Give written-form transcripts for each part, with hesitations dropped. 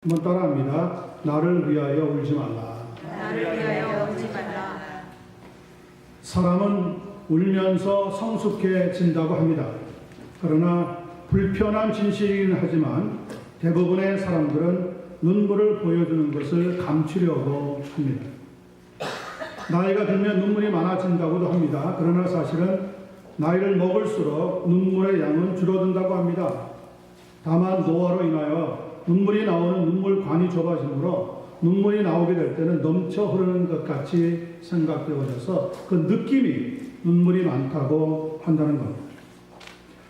한번 따라합니다. 나를 위하여 울지 말라. 나를 위하여 울지 말라. 사람은 울면서 성숙해진다고 합니다. 그러나 불편한 진실이긴 하지만 대부분의 사람들은 눈물을 보여주는 것을 감추려고 합니다. 나이가 들면 눈물이 많아진다고도 합니다. 그러나 사실은 나이를 먹을수록 눈물의 양은 줄어든다고 합니다. 다만 노화로 인하여 눈물이 나오는 눈물관이 좁아지므로 눈물이 나오게 될 때는 넘쳐 흐르는 것 같이 생각되어져서 그 느낌이 눈물이 많다고 한다는 겁니다.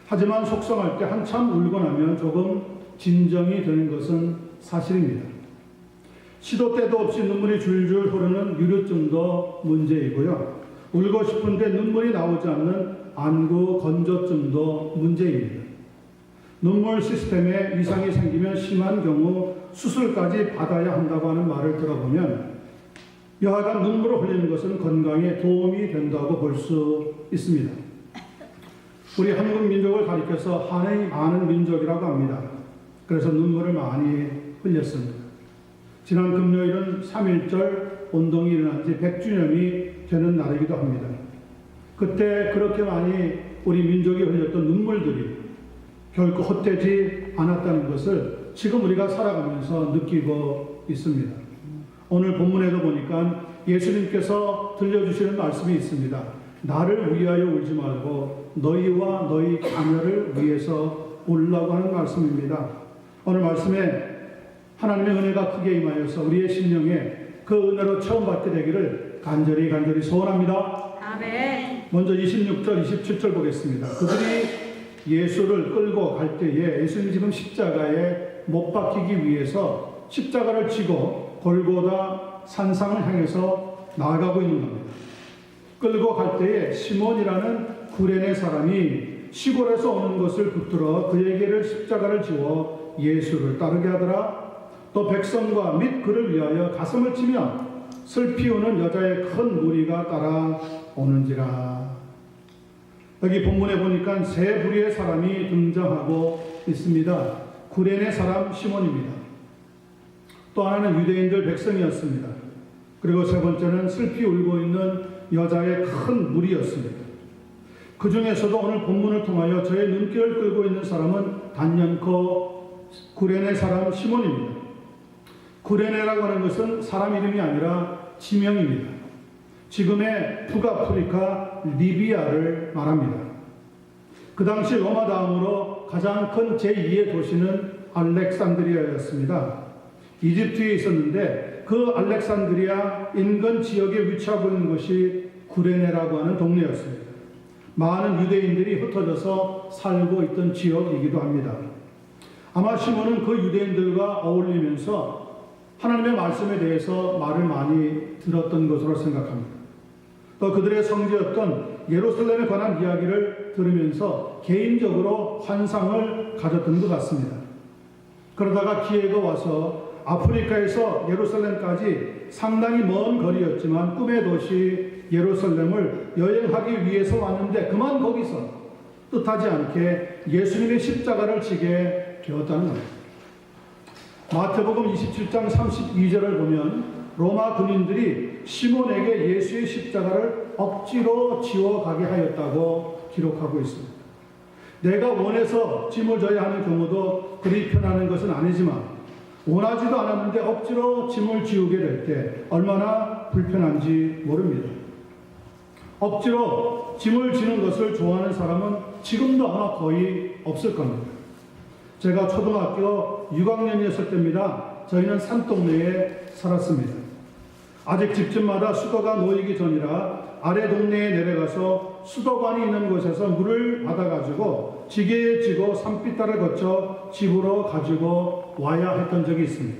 하지만 속상할 때 한참 울고 나면 조금 진정이 되는 것은 사실입니다. 시도 때도 없이 눈물이 줄줄 흐르는 유류증도 문제이고요. 울고 싶은데 눈물이 나오지 않는 안구 건조증도 문제입니다. 눈물 시스템에 이상이 생기면 심한 경우 수술까지 받아야 한다고 하는 말을 들어보면 여하간 눈물을 흘리는 것은 건강에 도움이 된다고 볼 수 있습니다. 우리 한국 민족을 가리켜서 한이 많은 민족이라고 합니다. 그래서 눈물을 많이 흘렸습니다. 지난 금요일은 3.1절 운동이 일어난 지 100주년이 되는 날이기도 합니다. 그때 그렇게 많이 우리 민족이 흘렸던 눈물들이 결코 헛되지 않았다는 것을 지금 우리가 살아가면서 느끼고 있습니다. 오늘 본문에도 보니까 예수님께서 들려주시는 말씀이 있습니다. 나를 위하여 울지 말고 너희와 너희 자녀를 위해서 울라고 하는 말씀입니다. 오늘 말씀에 하나님의 은혜가 크게 임하여서 우리의 심령에 그 은혜로 처음 받게 되기를 간절히 소원합니다. 아멘. 먼저 26절, 27절 보겠습니다. 그들이 예수를 끌고 갈 때에 예수님이 지금 십자가에 못 박히기 위해서 십자가를 지고 골고다 산상을 향해서 나아가고 있는 겁니다. 끌고 갈 때에 시몬이라는 구레네 사람이 시골에서 오는 것을 붙들어 그에게를 십자가를 지워 예수를 따르게 하더라. 또 백성과 및 그를 위하여 가슴을 치며 슬피 우는 여자의 큰 무리가 따라오는지라. 여기 본문에 보니까 세 부류의 사람이 등장하고 있습니다. 구레네 사람 시몬입니다. 또 하나는 유대인들 백성이었습니다. 그리고 세 번째는 슬피 울고 있는 여자의 큰 무리였습니다. 그 중에서도 오늘 본문을 통하여 저의 눈길을 끌고 있는 사람은 단연코 구레네 사람 시몬입니다. 구레네라고 하는 것은 사람 이름이 아니라 지명입니다. 지금의 북아프리카 리비아를 말합니다. 그 당시 로마 다음으로 가장 큰 제2의 도시는 알렉산드리아였습니다. 이집트에 있었는데 그 알렉산드리아 인근 지역에 위치하고 있는 것이 구레네라고 하는 동네였습니다. 많은 유대인들이 흩어져서 살고 있던 지역이기도 합니다. 아마 시몬은 그 유대인들과 어울리면서 하나님의 말씀에 대해서 말을 많이 들었던 것으로 생각합니다. 또 그들의 성지였던 예루살렘에 관한 이야기를 들으면서 개인적으로 환상을 가졌던 것 같습니다. 그러다가 기회가 와서 아프리카에서 예루살렘까지 상당히 먼 거리였지만 꿈의 도시 예루살렘을 여행하기 위해서 왔는데 그만 거기서 뜻하지 않게 예수님의 십자가를 지게 되었다는 겁니다. 마태복음 27장 32절을 보면 로마 군인들이 시몬에게 예수의 십자가를 억지로 지워가게 하였다고 기록하고 있습니다. 내가 원해서 짐을 져야 하는 경우도 그리 편하는 것은 아니지만 원하지도 않았는데 억지로 짐을 지우게 될 때 얼마나 불편한지 모릅니다. 억지로 짐을 지는 것을 좋아하는 사람은 지금도 아마 거의 없을 겁니다. 제가 초등학교 6학년이었을 때입니다. 저희는 산동네에 살았습니다. 아직 집집마다 수도가 놓이기 전이라 아래 동네에 내려가서 수도관이 있는 곳에서 물을 받아가지고 지게에 지고 산비탈을 거쳐 집으로 가지고 와야 했던 적이 있습니다.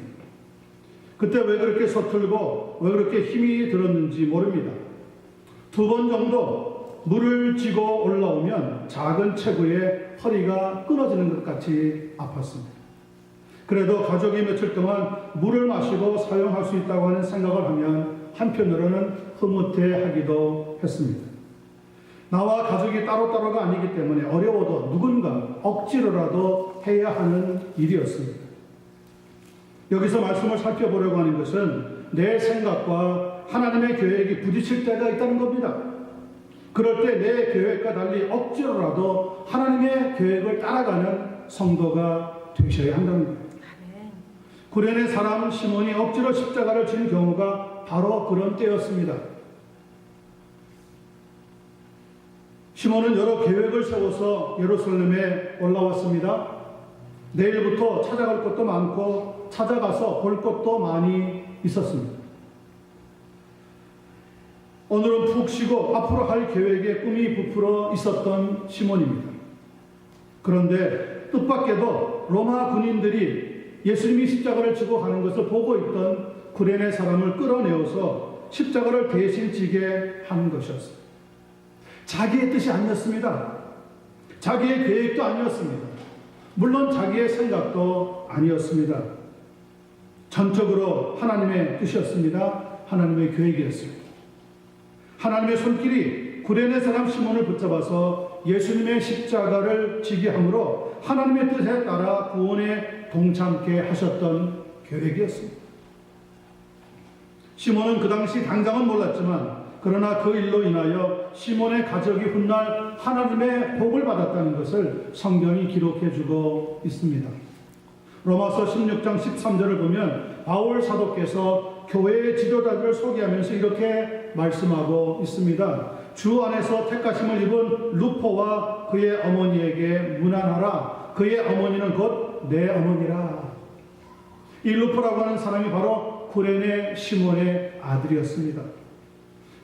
그때 왜 그렇게 서툴고 왜 그렇게 힘이 들었는지 모릅니다. 2번 정도 물을 지고 올라오면 작은 체구에 허리가 끊어지는 것 같이 아팠습니다. 그래도 가족이 며칠 동안 물을 마시고 사용할 수 있다고 하는 생각을 하면 한편으로는 흐뭇해하기도 했습니다. 나와 가족이 따로따로가 아니기 때문에 어려워도 누군가 억지로라도 해야 하는 일이었습니다. 여기서 말씀을 살펴보려고 하는 것은 내 생각과 하나님의 계획이 부딪힐 때가 있다는 겁니다. 그럴 때 내 계획과 달리 억지로라도 하나님의 계획을 따라가는 성도가 되셔야 한다는 거예요. 구레네 사람 시몬이 억지로 십자가를 진 경우가 바로 그런 때였습니다. 시몬은 여러 계획을 세워서 예루살렘에 올라왔습니다. 내일부터 찾아갈 것도 많고 찾아가서 볼 것도 많이 있었습니다. 오늘은 푹 쉬고 앞으로 할 계획에 꿈이 부풀어 있었던 시몬입니다. 그런데 뜻밖에도 로마 군인들이 예수님이 십자가를 지고 가는 것을 보고 있던 구레네 사람을 끌어내어서 십자가를 대신 지게 한 것이었습니다. 자기의 뜻이 아니었습니다. 자기의 계획도 아니었습니다. 물론 자기의 생각도 아니었습니다. 전적으로 하나님의 뜻이었습니다. 하나님의 계획이었습니다. 하나님의 손길이 구레네 사람 시몬을 붙잡아서 예수님의 십자가를 지게 함으로 하나님의 뜻에 따라 구원에 동참케 하셨던 계획이었습니다. 시몬은 그 당시 당장은 몰랐지만 그러나 그 일로 인하여 시몬의 가족이 훗날 하나님의 복을 받았다는 것을 성경이 기록해주고 있습니다. 로마서 16장 13절을 보면 바울 사도께서 교회의 지도자들을 소개하면서 이렇게 말씀하고 있습니다. 주 안에서 택하심을 입은 루포와 그의 어머니에게 문안하라. 그의 어머니는 곧 내 어머니라. 이 루포라고 하는 사람이 바로 구레네 시몬의 아들이었습니다.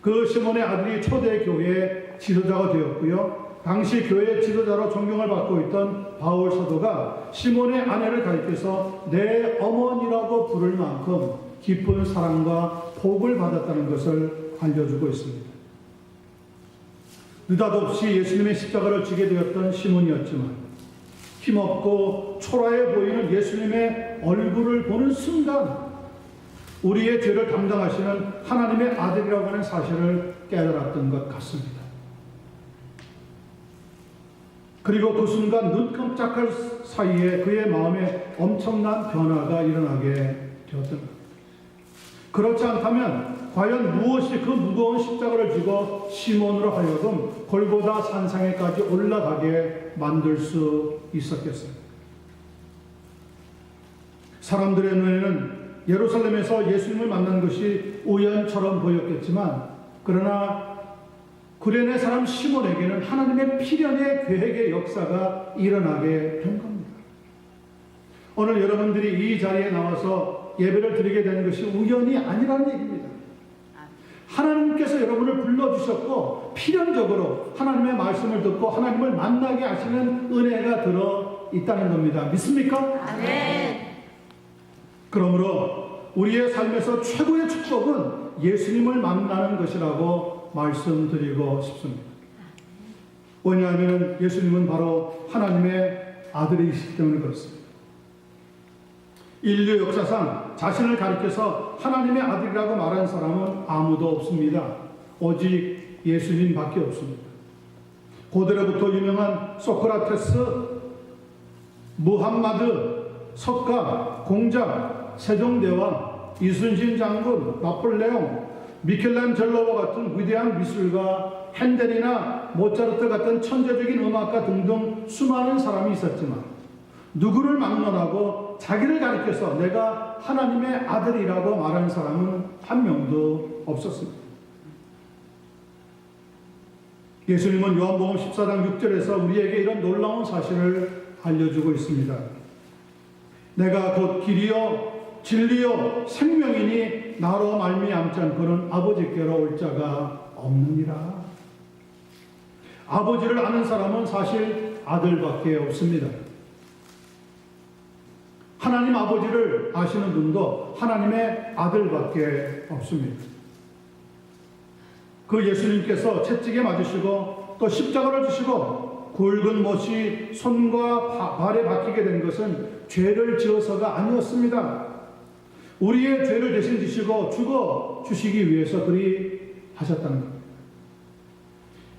그 시몬의 아들이 초대 교회의 지도자가 되었고요. 당시 교회 지도자로 존경을 받고 있던 바울 사도가 시몬의 아내를 가리켜서 내 어머니라고 부를 만큼 깊은 사랑과 복을 받았다는 것을 알려주고 있습니다. 느닷없이 예수님의 십자가를 지게 되었던 시몬이었지만 힘없고 초라해 보이는 예수님의 얼굴을 보는 순간 우리의 죄를 담당하시는 하나님의 아들이라고 하는 사실을 깨달았던 것 같습니다. 그리고 그 순간 눈 깜짝할 사이에 그의 마음에 엄청난 변화가 일어나게 되었던 것. 그렇지 않다면 과연 무엇이 그 무거운 십자가를 지고 시몬으로 하여금 골고다 산상에까지 올라가게 만들 수 있었겠습니까? 사람들의 눈에는 예루살렘에서 예수님을 만난 것이 우연처럼 보였겠지만 그러나 구레네 사람 시몬에게는 하나님의 필연의 계획의 역사가 일어나게 된 겁니다. 오늘 여러분들이 이 자리에 나와서 예배를 드리게 되는 것이 우연이 아니라는 얘기입니다. 하나님께서 여러분을 불러주셨고 필연적으로 하나님의 말씀을 듣고 하나님을 만나게 하시는 은혜가 들어 있다는 겁니다. 믿습니까? 아멘. 그러므로 우리의 삶에서 최고의 축복은 예수님을 만나는 것이라고 말씀드리고 싶습니다. 왜냐하면 예수님은 바로 하나님의 아들이시기 때문에 그렇습니다. 인류 역사상 자신을 가리켜서 하나님의 아들이라고 말한 사람은 아무도 없습니다. 오직 예수님밖에 없습니다. 고대로부터 유명한 소크라테스, 무함마드, 석가, 공작, 세종대왕, 이순신 장군, 나폴레옹, 미켈란젤로와 같은 위대한 미술가, 핸델이나 모차르트 같은 천재적인 음악가 등등 수많은 사람이 있었지만 누구를 막론하고 자기를 가리켜서 내가 하나님의 아들이라고 말하는 사람은 한 명도 없었습니다. 예수님은 요한복음 14장 6절에서 우리에게 이런 놀라운 사실을 알려주고 있습니다. 내가 곧 길이요 진리요 생명이니 나로 말미암지 않고는 아버지께로 올 자가 없느니라. 아버지를 아는 사람은 사실 아들밖에 없습니다. 하나님 아버지를 아시는 분도 하나님의 아들밖에 없습니다. 그 예수님께서 채찍에 맞으시고 또 십자가를 지시고 굵은 못이 손과 발에 박히게 된 것은 죄를 지어서가 아니었습니다. 우리의 죄를 대신 지시고 죽어 주시기 위해서 그리 하셨다는 겁니다.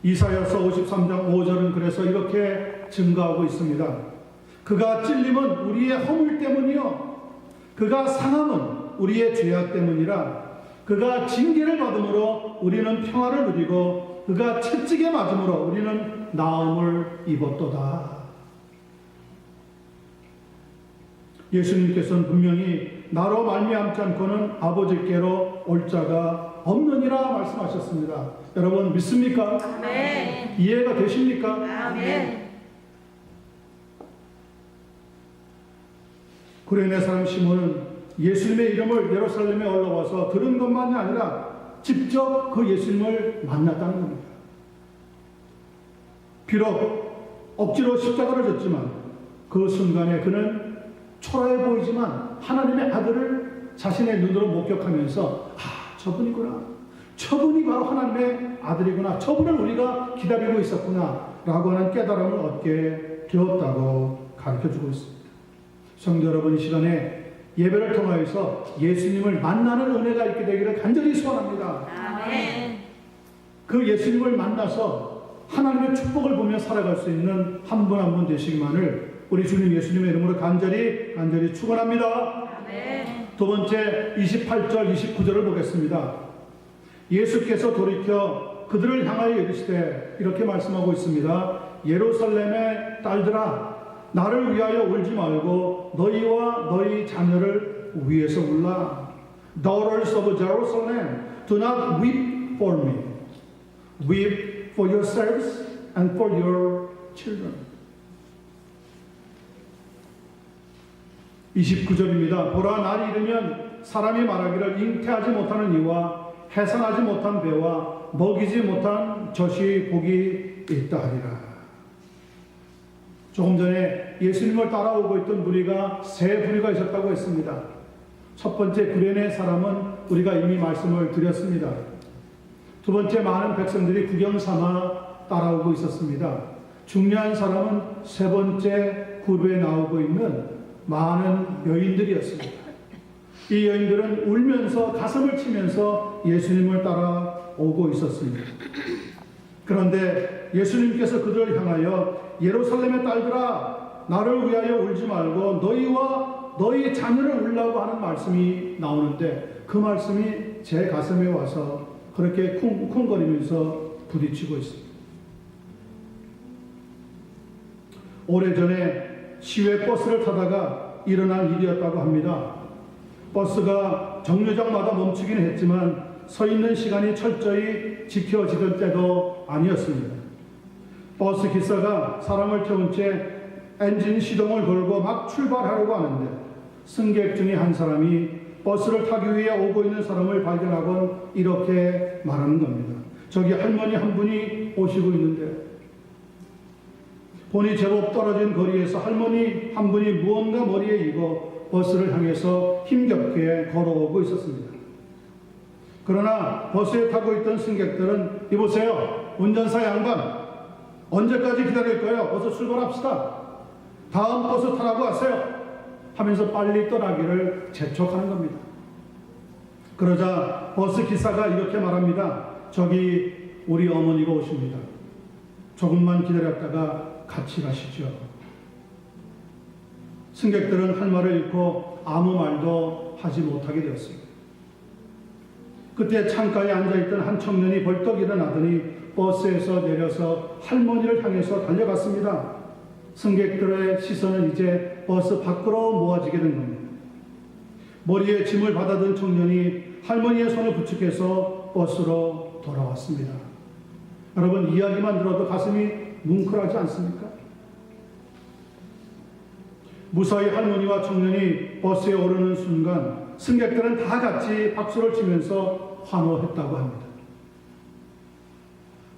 이사야서 53장 5절은 그래서 이렇게 증가하고 있습니다. 그가 찔림은 우리의 허물 때문이요 그가 상함은 우리의 죄악 때문이라 그가 징계를 받음으로 우리는 평화를 누리고 그가 채찍에 맞음으로 우리는 나음을 입었도다. 예수님께서는 분명히 나로 말미암지 않고는 아버지께로 올 자가 없느니라 말씀하셨습니다. 여러분 믿습니까? 아멘. 이해가 되십니까? 아멘. 구레네 사람 시몬은 예수님의 이름을 예루살렘에 올라와서 들은 것만이 아니라 직접 그 예수님을 만났다는 겁니다. 비록 억지로 십자가를 졌지만 그 순간에 그는 초라해 보이지만 하나님의 아들을 자신의 눈으로 목격하면서 저분이구나, 저분이 바로 하나님의 아들이구나, 저분을 우리가 기다리고 있었구나 라고 하는 깨달음을 얻게 되었다고 가르쳐주고 있습니다. 성도 여러분, 이 시간에 예배를 통하여서 예수님을 만나는 은혜가 있게 되기를 간절히 소원합니다. 아멘. 그 예수님을 만나서 하나님의 축복을 보며 살아갈 수 있는 한 분 한 분 되시기만을 우리 주님 예수님의 이름으로 간절히 축원합니다. 아멘. 두 번째 28절 29절을 보겠습니다. 예수께서 돌이켜 그들을 향하여 이르시되 이렇게 말씀하고 있습니다. 예루살렘의 딸들아, 나를 위하여 울지 말고 너희와 너희 자녀를 위해서 울라. Daughters of Jerusalem, do not weep for me. Weep for yourselves and for your children. 29절입니다. 보라, 날이 이르면 사람이 말하기를 잉태하지 못하는 이와 해산하지 못한 배와 먹이지 못한 젖이 복이 있다 하리라. 조금 전에 예수님을 따라오고 있던 무리가 세 부류가 있었다고 했습니다. 첫 번째 구레네 사람은 우리가 이미 말씀을 드렸습니다. 두 번째, 많은 백성들이 구경 삼아 따라오고 있었습니다. 중요한 사람은 세 번째 그룹에 나오고 있는 많은 여인들이었습니다. 이 여인들은 울면서 가슴을 치면서 예수님을 따라오고 있었습니다. 그런데 예수님께서 그들을 향하여 예루살렘의 딸들아, 나를 위하여 울지 말고 너희와 너희 자녀를 울라고 하는 말씀이 나오는데 그 말씀이 제 가슴에 와서 그렇게 쿵쿵거리면서 부딪히고 있습니다. 오래전에 시외 버스를 타다가 일어난 일이었다고 합니다. 버스가 정류장마다 멈추긴 했지만 서 있는 시간이 철저히 지켜지던 때도 아니었습니다. 버스 기사가 사람을 태운 채 엔진 시동을 걸고 막 출발하려고 하는데 승객 중에 한 사람이 버스를 타기 위해 오고 있는 사람을 발견하곤 이렇게 말하는 겁니다. 저기 할머니 한 분이 오시고 있는데, 본이 제법 떨어진 거리에서 할머니 한 분이 무언가 머리에 이고 버스를 향해서 힘겹게 걸어오고 있었습니다. 그러나 버스에 타고 있던 승객들은 이보세요, 운전사 양반, 언제까지 기다릴까요? 어서 출발합시다. 다음 버스 타라고 하세요. 하면서 빨리 떠나기를 재촉하는 겁니다. 그러자 버스 기사가 이렇게 말합니다. 저기 우리 어머니가 오십니다. 조금만 기다렸다가 같이 가시죠. 승객들은 할 말을 잃고 아무 말도 하지 못하게 되었습니다. 그때 창가에 앉아있던 한 청년이 벌떡 일어나더니 버스에서 내려서 할머니를 향해서 달려갔습니다. 승객들의 시선은 이제 버스 밖으로 모아지게 된 겁니다. 머리에 짐을 받아든 청년이 할머니의 손을 부축해서 버스로 돌아왔습니다. 여러분, 이야기만 들어도 가슴이 뭉클하지 않습니까? 무사히 할머니와 청년이 버스에 오르는 순간 승객들은 다 같이 박수를 치면서 환호했다고 합니다.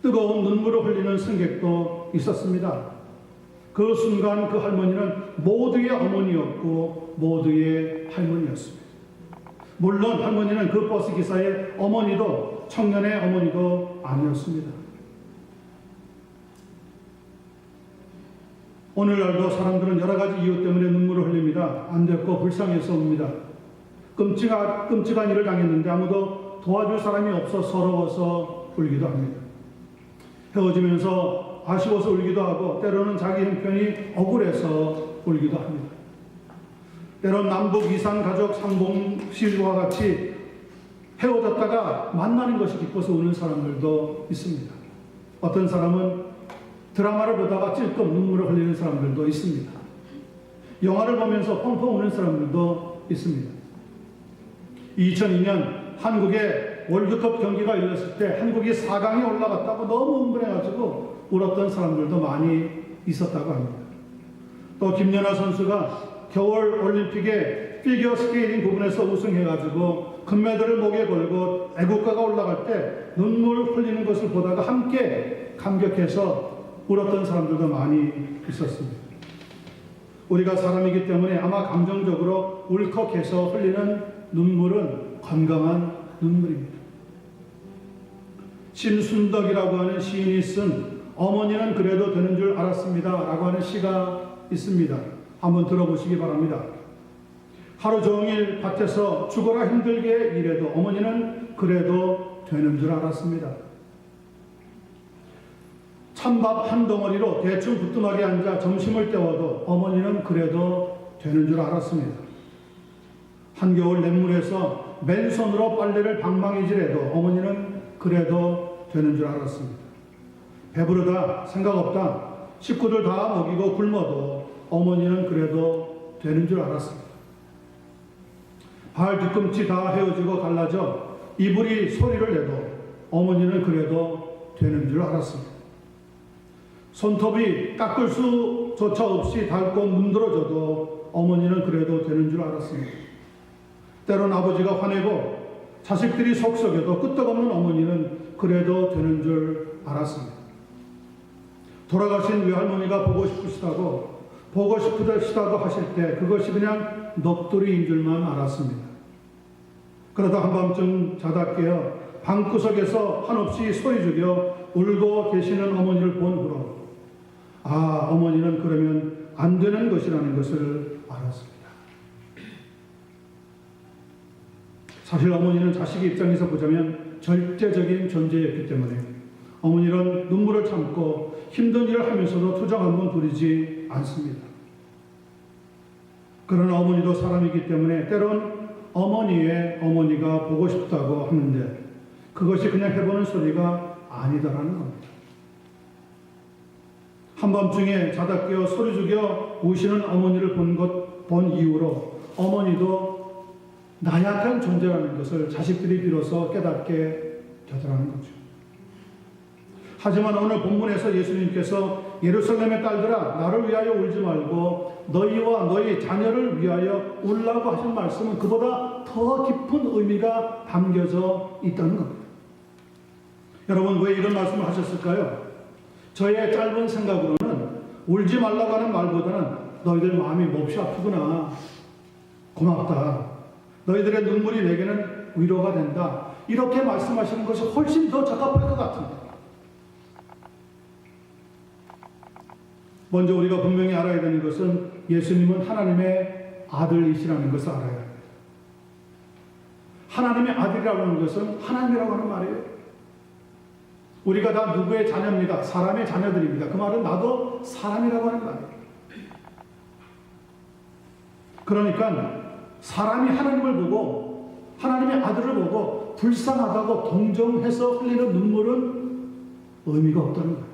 뜨거운 눈물을 흘리는 승객도 있었습니다. 그 순간 그 할머니는 모두의 어머니였고 모두의 할머니였습니다. 물론 할머니는 그 버스 기사의 어머니도 청년의 어머니도 아니었습니다. 오늘날도 사람들은 여러 가지 이유 때문에 눈물을 흘립니다. 안 됐고 불쌍해서 웁니다. 끔찍한 일을 당했는데 아무도 도와줄 사람이 없어 서러워서 울기도 합니다. 헤어지면서 아쉬워서 울기도 하고 때로는 자기 형편이 억울해서 울기도 합니다. 때론 남북 이산 가족 상봉실과 같이 헤어졌다가 만나는 것이 기뻐서 우는 사람들도 있습니다. 어떤 사람은 드라마를 보다가 찔끔 눈물을 흘리는 사람들도 있습니다. 영화를 보면서 펑펑 우는 사람들도 있습니다. 2002년 한국의 월드컵 경기가 열렸을 때 한국이 4강에 올라갔다고 너무 흥분해가지고 울었던 사람들도 많이 있었다고 합니다. 또 김연아 선수가 겨울 올림픽에 피겨 스케이팅 부분에서 우승해가지고 금메달을 목에 걸고 애국가가 올라갈 때 눈물 흘리는 것을 보다가 함께 감격해서 울었던 사람들도 많이 있었습니다. 우리가 사람이기 때문에 아마 감정적으로 울컥해서 흘리는 눈물은 건강한 눈물입니다. 신순덕이라고 하는 시인이 쓴 어머니는 그래도 되는 줄 알았습니다 라고 하는 시가 있습니다. 한번 들어보시기 바랍니다. 하루 종일 밭에서 죽어라 힘들게 일해도 어머니는 그래도 되는 줄 알았습니다. 찬밥 한 덩어리로 대충 부뚜막에 앉아 점심을 때워도 어머니는 그래도 되는 줄 알았습니다. 한겨울 냇물에서 맨손으로 빨래를 방망이질해도 어머니는 그래도 되는 줄 알았습니다. 배부르다 생각 없다 식구들 다 먹이고 굶어도 어머니는 그래도 되는 줄 알았습니다. 발 뒤꿈치 다 헤어지고 갈라져 이불이 소리를 내도 어머니는 그래도 되는 줄 알았습니다. 손톱이 깎을 수조차 없이 닳고 문드러져도 어머니는 그래도 되는 줄 알았습니다. 때론 아버지가 화내고 자식들이 속썩여도 끄떡없는 어머니는 그래도 되는 줄 알았습니다. 돌아가신 외할머니가 보고 싶으시다고 하실 때 그것이 그냥 넋두리인 줄만 알았습니다. 그러다 한밤중 자다 깨어 방구석에서 한없이 소리 죽여 울고 계시는 어머니를 본 후로 아, 어머니는 그러면 안 되는 것이라는 것을 알았습니다. 사실 어머니는 자식의 입장에서 보자면 절대적인 존재였기 때문에 어머니는 눈물을 참고 힘든 일을 하면서도 투정 한 번 부리지 않습니다. 그러나 어머니도 사람이기 때문에 때론 어머니의 어머니가 보고 싶다고 하는데 그것이 그냥 해보는 소리가 아니다라는 겁니다. 한밤중에 자다 깨어 소리 죽여 우시는 어머니를 본 이후로 어머니도 나약한 존재라는 것을 자식들이 비로소 깨닫게 되더라는 거죠. 하지만 오늘 본문에서 예수님께서 예루살렘의 딸들아 나를 위하여 울지 말고 너희와 너희 자녀를 위하여 울라고 하신 말씀은 그보다 더 깊은 의미가 담겨져 있다는 겁니다. 여러분 왜 이런 말씀을 하셨을까요? 저의 짧은 생각으로는 울지 말라고 하는 말보다는 너희들 마음이 몹시 아프구나 고맙다 너희들의 눈물이 내게는 위로가 된다 이렇게 말씀하시는 것이 훨씬 더 적합할 것 같습니다. 먼저 우리가 분명히 알아야 되는 것은 예수님은 하나님의 아들이시라는 것을 알아야 합니다. 하나님의 아들이라고 하는 것은 하나님이라고 하는 말이에요. 우리가 다 누구의 자녀입니다. 사람의 자녀들입니다. 그 말은 나도 사람이라고 하는 말이에요. 그러니까 사람이 하나님을 보고 하나님의 아들을 보고 불쌍하다고 동정해서 흘리는 눈물은 의미가 없다는 거예요.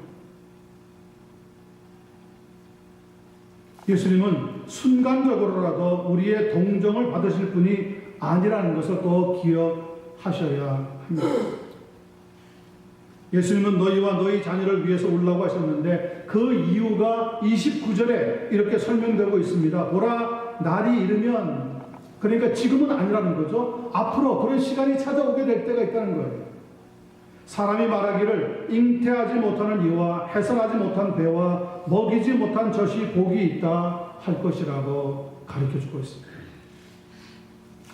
예수님은 순간적으로라도 우리의 동정을 받으실 분이 아니라는 것을 또 기억하셔야 합니다. 예수님은 너희와 너희 자녀를 위해서 울라고 하셨는데 그 이유가 29절에 이렇게 설명되고 있습니다. 보라 날이 이르면 그러니까 지금은 아니라는 거죠. 앞으로 그런 시간이 찾아오게 될 때가 있다는 거예요. 사람이 말하기를 잉태하지 못하는 이와 해산하지 못한 배와 먹이지 못한 젖이 복이 있다 할 것이라고 가르쳐주고 있습니다.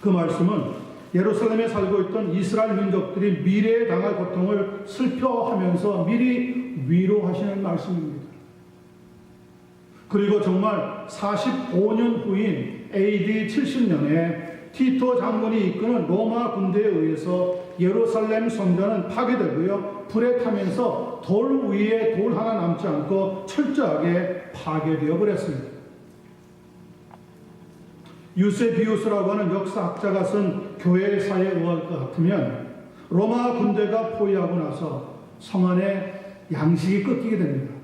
그 말씀은 예루살렘에 살고 있던 이스라엘 민족들이 미래에 당할 고통을 슬퍼하면서 미리 위로하시는 말씀입니다. 그리고 정말 45년 후인 AD 70년에 티토 장군이 이끄는 로마 군대에 의해서 예루살렘 성전은 파괴되고요. 불에 타면서 돌 위에 돌 하나 남지 않고 철저하게 파괴되어 버렸습니다. 유세비우스라고 하는 역사학자가 쓴 교회사에 의할 것 같으면 로마 군대가 포위하고 나서 성 안에 양식이 끊기게 됩니다.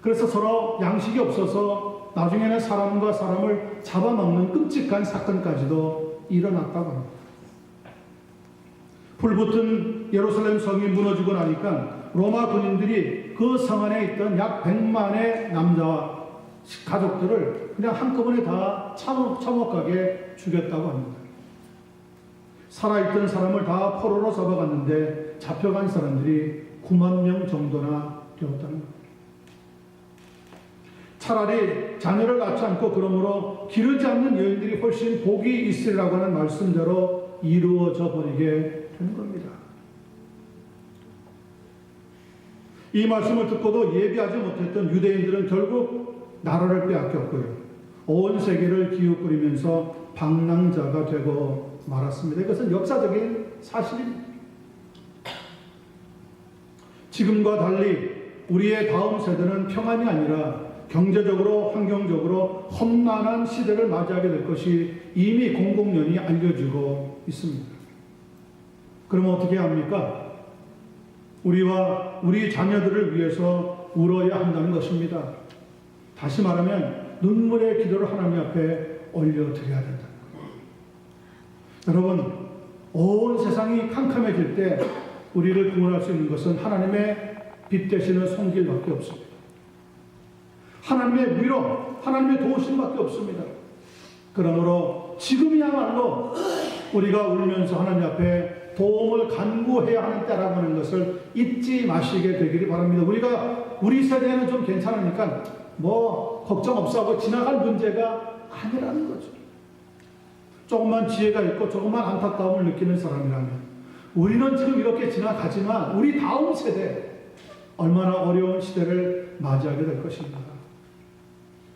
그래서 서로 양식이 없어서 나중에는 사람과 사람을 잡아먹는 끔찍한 사건까지도 일어났다고 합니다. 불붙은 예루살렘 성이 무너지고 나니까 로마 군인들이 그 성 안에 있던 약 100만의 남자와 가족들을 그냥 한꺼번에 다 참혹하게 죽였다고 합니다. 살아있던 사람을 다 포로로 잡아갔는데 잡혀간 사람들이 9만 명 정도나 되었다는 겁니다. 차라리 자녀를 낳지 않고 그러므로 기르지 않는 여인들이 훨씬 복이 있으리라고 하는 말씀대로 이루어져 버리게 된 겁니다. 이 말씀을 듣고도 예비하지 못했던 유대인들은 결국 나라를 빼앗겼고요. 온 세계를 기웃거리면서 방랑자가 되고 말았습니다. 이것은 역사적인 사실입니다. 지금과 달리 우리의 다음 세대는 평안이 아니라 경제적으로, 환경적으로 험난한 시대를 맞이하게 될 것이 이미 공공연히 알려지고 있습니다. 그러면 어떻게 합니까? 우리와 우리 자녀들을 위해서 울어야 한다는 것입니다. 다시 말하면 눈물의 기도를 하나님 앞에 올려드려야 된다. 여러분, 온 세상이 캄캄해질 때 우리를 구원할 수 있는 것은 하나님의 빛 되시는 손길밖에 없습니다. 하나님의 위로, 하나님의 도우심밖에 없습니다. 그러므로 지금이야말로 우리가 울면서 하나님 앞에 도움을 간구해야 하는 때라고 하는 것을 잊지 마시게 되기를 바랍니다. 우리 세대는 좀 괜찮으니까 뭐 걱정 없어 하고 지나갈 문제가 아니라는 거죠. 조금만 지혜가 있고 조금만 안타까움을 느끼는 사람이라면 우리는 지금 이렇게 지나가지만 우리 다음 세대 얼마나 어려운 시대를 맞이하게 될 것인가.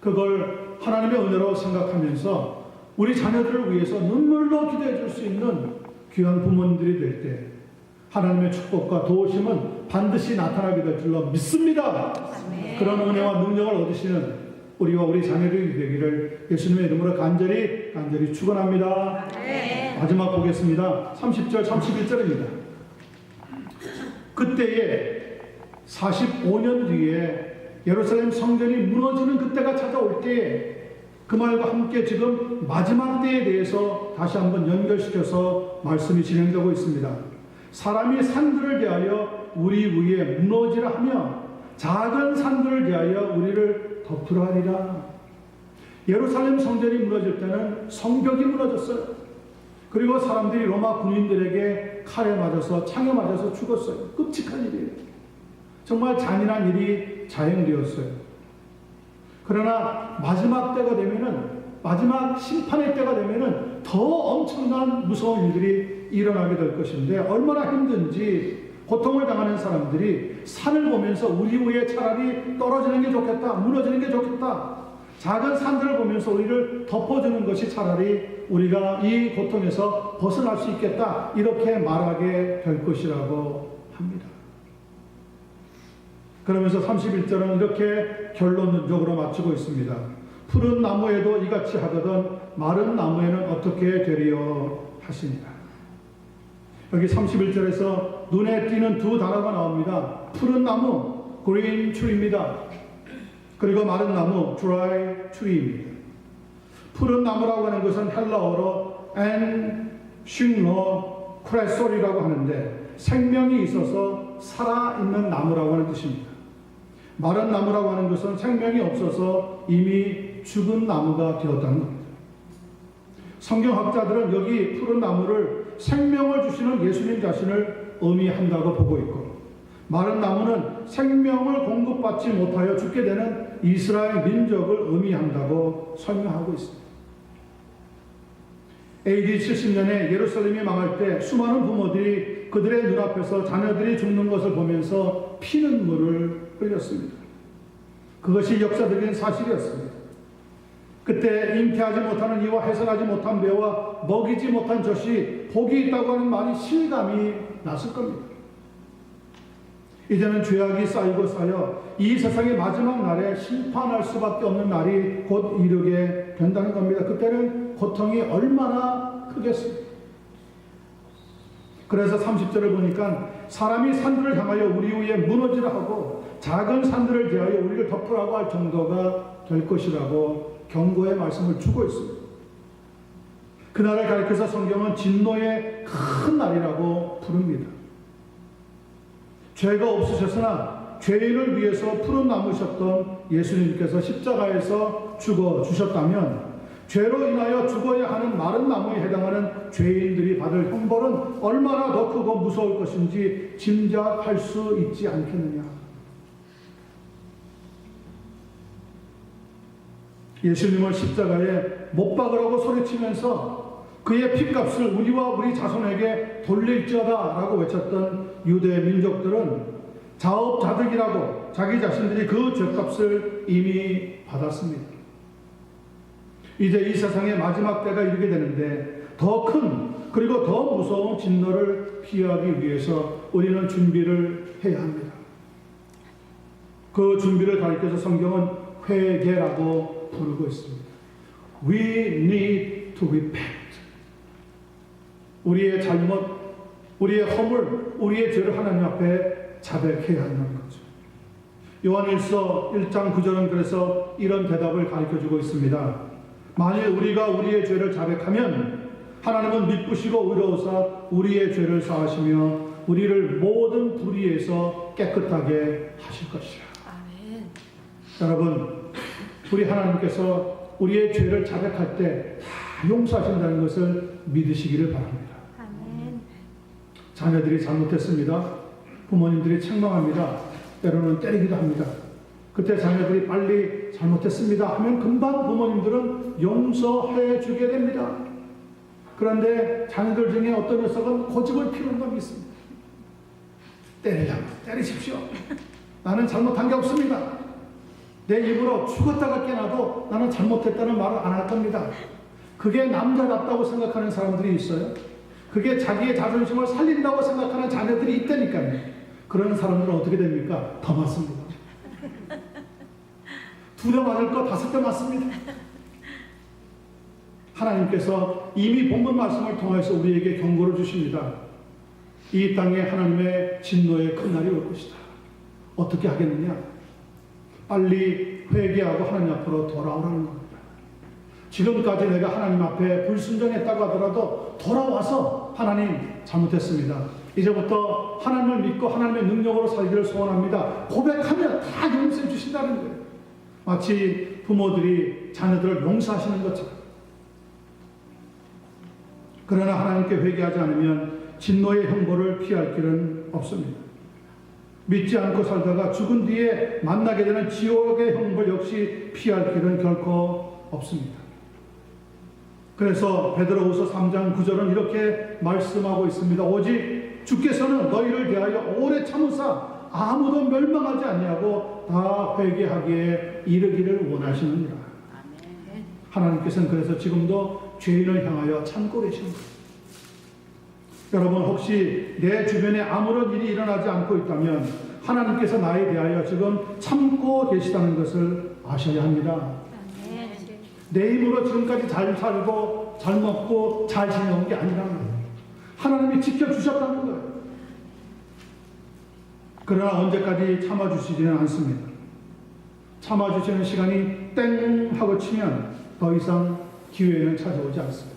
그걸 하나님의 은혜로 생각하면서 우리 자녀들을 위해서 눈물로 기도해 줄 수 있는 귀한 부모님들이 될 때 하나님의 축복과 도우심은 반드시 나타나게 될 줄로 믿습니다. 아멘. 그런 은혜와 능력을 얻으시는 우리와 우리 자녀들이 되기를 예수님의 이름으로 간절히 축원합니다. 아멘. 마지막 보겠습니다. 30절 31절입니다. 그때에 45년 뒤에 예루살렘 성전이 무너지는 그때가 찾아올 때에 그 말과 함께 지금 마지막 때에 대해서 다시 한번 연결시켜서 말씀이 진행되고 있습니다. 사람이 산들을 대하여 우리 위에 무너지라 하며 작은 산들을 대하여 우리를 덮으라 하리라. 예루살렘 성전이 무너질 때는 성벽이 무너졌어요. 그리고 사람들이 로마 군인들에게 칼에 맞아서 창에 맞아서 죽었어요. 끔찍한 일이에요. 정말 잔인한 일이 자행되었어요. 그러나 마지막 때가 되면은, 마지막 심판의 때가 되면은 더 엄청난 무서운 일들이 일어나게 될 것인데, 얼마나 힘든지 고통을 당하는 사람들이 산을 보면서 우리 위에 차라리 떨어지는 게 좋겠다, 무너지는 게 좋겠다, 작은 산들을 보면서 우리를 덮어주는 것이 차라리 우리가 이 고통에서 벗어날 수 있겠다, 이렇게 말하게 될 것이라고 합니다. 그러면서 31절은 이렇게 결론적으로 마치고 있습니다. 푸른 나무에도 이같이 하거든 마른 나무에는 어떻게 되리요 하십니다. 여기 31절에서 눈에 띄는 두 단어가 나옵니다. 푸른 나무, green tree입니다. 그리고 마른 나무, dry tree입니다. 푸른 나무라고 하는 것은 헬라어로 엔싱로 크레솔이라고 하는데 생명이 있어서 살아있는 나무라고 하는 뜻입니다. 마른 나무라고 하는 것은 생명이 없어서 이미 죽은 나무가 되었다는 겁니다. 성경학자들은 여기 푸른 나무를 생명을 주시는 예수님 자신을 의미한다고 보고 있고, 마른 나무는 생명을 공급받지 못하여 죽게 되는 이스라엘 민족을 의미한다고 설명하고 있습니다. AD 70년에 예루살렘이 망할 때 수많은 부모들이 그들의 눈앞에서 자녀들이 죽는 것을 보면서 피눈물을 흘렸습니다. 그것이 역사적인 사실이었습니다. 그때 잉태하지 못하는 이와 해산하지 못한 배와 먹이지 못한 젖이 복이 있다고 하는 말이 실감이 났을 겁니다. 이제는 죄악이 쌓이고 쌓여 이 세상의 마지막 날에 심판할 수밖에 없는 날이 곧 이르게 된다는 겁니다. 그때는 고통이 얼마나 크겠습니까? 그래서 30절을 보니까 사람이 산들을 향하여 우리 위에 무너지라 하고 작은 산들을 대하여 우리를 덮으라고 할 정도가 될 것이라고 경고의 말씀을 주고 있습니다. 그날을 가리켜서 성경은 진노의 큰 날이라고 부릅니다. 죄가 없으셨으나 죄인을 위해서 푸른 나무셨던 예수님께서 십자가에서 죽어 주셨다면 죄로 인하여 죽어야 하는 마른 나무에 해당하는 죄인들이 받을 형벌은 얼마나 더 크고 무서울 것인지 짐작할 수 있지 않겠느냐. 예수님을 십자가에 못 박으라고 소리치면서 그의 핏값을 우리와 우리 자손에게 돌릴지어다 라고 외쳤던 유대 민족들은 자업자득이라고 자기 자신들이 그 죄값을 이미 받았습니다. 이제 이 세상의 마지막 때가 이르게 되는데 더 큰 그리고 더 무서운 진노를 피하기 위해서 우리는 준비를 해야 합니다. 그 준비를 가리켜서 성경은 회개라고 부르고 있습니다. We need to repent. 우리의 잘못, 우리의 허물, 우리의 죄를 하나님 앞에 자백해야 한다는 거죠. 요한일서 1장 9절은 그래서 이런 대답을 가르쳐주고 있습니다. 만일 우리가 우리의 죄를 자백하면 하나님은 미쁘시고 의로우사 우리의 죄를 사하시며 우리를 모든 불의에서 깨끗하게 하실 것이라. 아멘. 여러분, 우리 하나님께서 우리의 죄를 자백할 때 다 용서하신다는 것을 믿으시기를 바랍니다. 아멘. 자녀들이 잘못했습니다. 부모님들이 책망합니다. 때로는 때리기도 합니다. 그때 자녀들이 빨리 잘못했습니다 하면 금방 부모님들은 용서해 주게 됩니다. 그런데 자녀들 중에 어떤 녀석은 고집을 피우는 놈이 있습니다. 때리려면 때리십시오. 나는 잘못한 게 없습니다. 내 입으로 죽었다가 깨나도 나는 잘못했다는 말을 안 할 겁니다. 그게 남자답다고 생각하는 사람들이 있어요. 그게 자기의 자존심을 살린다고 생각하는 자녀들이 있다니까요. 그런 사람들은 어떻게 됩니까? 더 맞습니다. 2대 맞을 거 5대 맞습니다. 하나님께서 이미 본문 말씀을 통해서 우리에게 경고를 주십니다. 이 땅에 하나님의 진노의 큰 날이 올 것이다. 어떻게 하겠느냐? 빨리 회개하고 하나님 앞으로 돌아오라는 겁니다. 지금까지 내가 하나님 앞에 불순종했다고 하더라도 돌아와서 하나님 잘못했습니다. 이제부터 하나님을 믿고 하나님의 능력으로 살기를 소원합니다. 고백하면 다 용서해 주신다는 거예요. 마치 부모들이 자녀들을 용서하시는 것처럼. 그러나 하나님께 회개하지 않으면 진노의 형벌을 피할 길은 없습니다. 믿지 않고 살다가 죽은 뒤에 만나게 되는 지옥의 형벌 역시 피할 길은 결코 없습니다. 그래서 베드로후서 3장 9절은 이렇게 말씀하고 있습니다. 오직 주께서는 너희를 대하여 오래 참으사 아무도 멸망하지 아니하고 다 회개하기에 이르기를 원하시느니라. 아멘. 하나님께서는 그래서 지금도 죄인을 향하여 참고 계십니다. 여러분, 혹시 내 주변에 아무런 일이 일어나지 않고 있다면 하나님께서 나에 대하여 지금 참고 계시다는 것을 아셔야 합니다. 아멘. 내 힘으로 지금까지 잘 살고 잘 먹고 잘 지내온 게 아니라는 거예요. 하나님이 지켜주셨다는 거예요. 그러나 언제까지 참아주시지는 않습니다. 참아주시는 시간이 땡 하고 치면 더 이상 기회는 찾아오지 않습니다.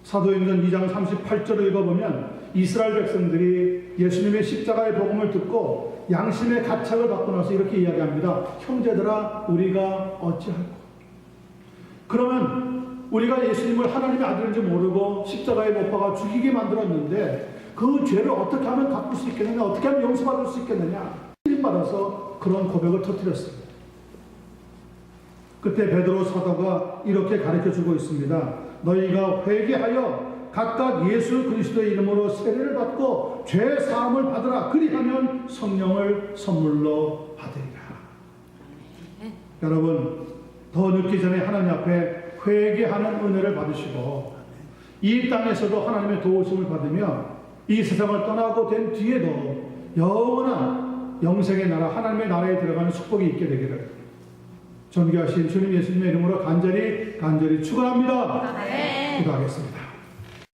사도행전 2장 38절을 읽어보면 이스라엘 백성들이 예수님의 십자가의 복음을 듣고 양심의 가책을 받고 나서 이렇게 이야기합니다. 형제들아, 우리가 어찌할꼬? 그러면 우리가 예수님을 하나님의 아들인지 모르고 십자가에 못 박아 죽이게 만들었는데 그 죄를 어떻게 하면 갚을 수 있겠느냐? 어떻게 하면 용서받을 수 있겠느냐? 받아서 그런 고백을 터뜨렸습니다. 그때 베드로 사도가 이렇게 가르쳐주고 있습니다. 너희가 회개하여 각각 예수 그리스도의 이름으로 세례를 받고 죄 사함을 받으라. 그리하면 성령을 선물로 받으리라. 여러분, 더 늦기 전에 하나님 앞에 회개하는 은혜를 받으시고 이 땅에서도 하나님의 도우심을 받으며 이 세상을 떠나고 된 뒤에도 영원한 영생의 나라, 하나님의 나라에 들어가는 축복이 있게 되기를 존귀하신 주님 예수님의 이름으로 간절히 축원합니다. 아멘. 기도하겠습니다.